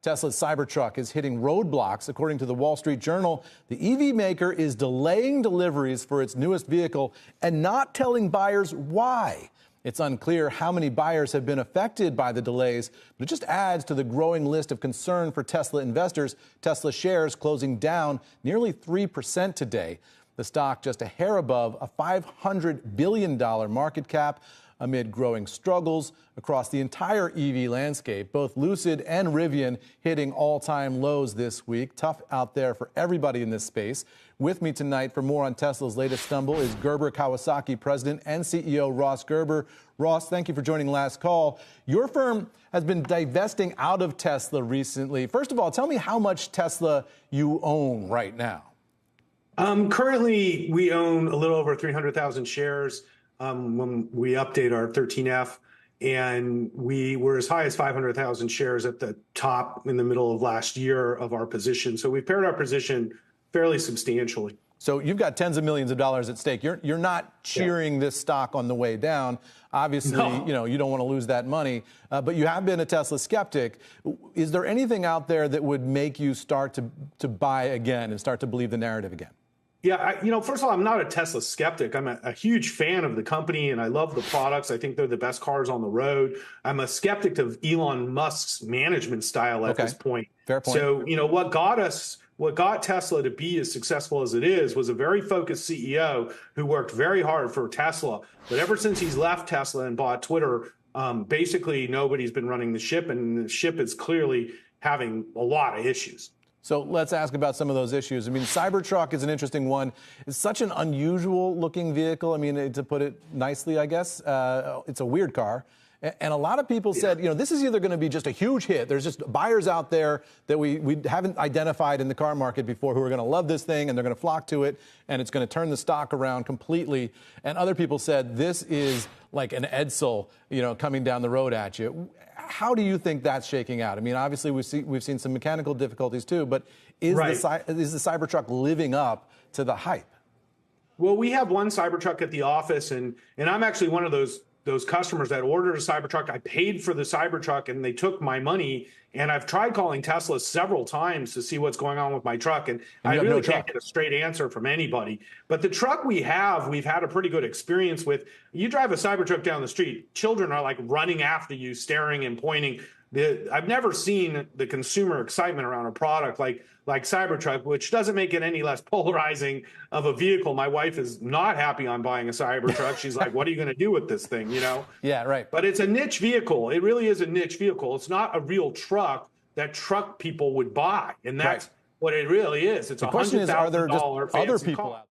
Tesla's Cybertruck is hitting roadblocks. According to the Wall Street Journal, the EV maker is delaying deliveries for its newest vehicle and not telling buyers why. It's unclear how many buyers have been affected by the delays, but it just adds to the growing list of concern for Tesla investors. Tesla shares closing down nearly 3% today. The stock just a hair above a $500 billion market cap amid growing struggles across the entire EV landscape. Both Lucid and Rivian hitting all-time lows this week. Tough out there for everybody in this space. With me tonight for more on Tesla's latest stumble is Gerber Kawasaki President and CEO Ross Gerber. Ross, thank you for joining Last Call. Your firm has been divesting out of Tesla recently. First of all, tell me how much Tesla you own right now. Currently, we own a little over 300,000 shares. When we update our 13F, and we were as high as 500,000 shares at the top in the middle of last year of our position. So we've pared our position fairly substantially. So you've got tens of millions of dollars at stake. You're not cheering this stock on the way down. Obviously, no. You don't want to lose that money, but you have been a Tesla skeptic. Is there anything out there that would make you start to buy again and start to believe the narrative again? Yeah, first of all, I'm not a Tesla skeptic. I'm a huge fan of the company, and I love the products. I think they're the best cars on the road. I'm a skeptic of Elon Musk's management style at this point. Fair point. So, what got Tesla to be as successful as it is was a very focused CEO who worked very hard for Tesla. But ever since he's left Tesla and bought Twitter, basically nobody's been running the ship, and the ship is clearly having a lot of issues. So let's ask about some of those issues. I mean, Cybertruck is an interesting one. It's such an unusual looking vehicle. I mean, to put it nicely, I guess, it's a weird car. And a lot of people said, this is either going to be just a huge hit. There's just buyers out there that we haven't identified in the car market before who are going to love this thing and they're going to flock to it and it's going to turn the stock around completely. And other people said this is like an Edsel, coming down the road at you. How do you think that's shaking out? I mean, obviously we've seen some mechanical difficulties too, but is the Cybertruck living up to the hype? Well, we have one Cybertruck at the office, and I'm actually one of those customers that ordered a Cybertruck. I paid for the Cybertruck and they took my money. And I've tried calling Tesla several times to see what's going on with my truck. And I really can't get a straight answer from anybody. But the truck we've had a pretty good experience with. You drive a Cybertruck down the street, children are like running after you, staring and pointing. I've never seen the consumer excitement around a product like Cybertruck, which doesn't make it any less polarizing of a vehicle. My wife is not happy on buying a Cybertruck. She's like, what are you going to do with this thing, Yeah, right. But it's a niche vehicle. It really is a niche vehicle. It's not a real truck that truck people would buy. And that's what it really is. It's the question is, are there just other people out there?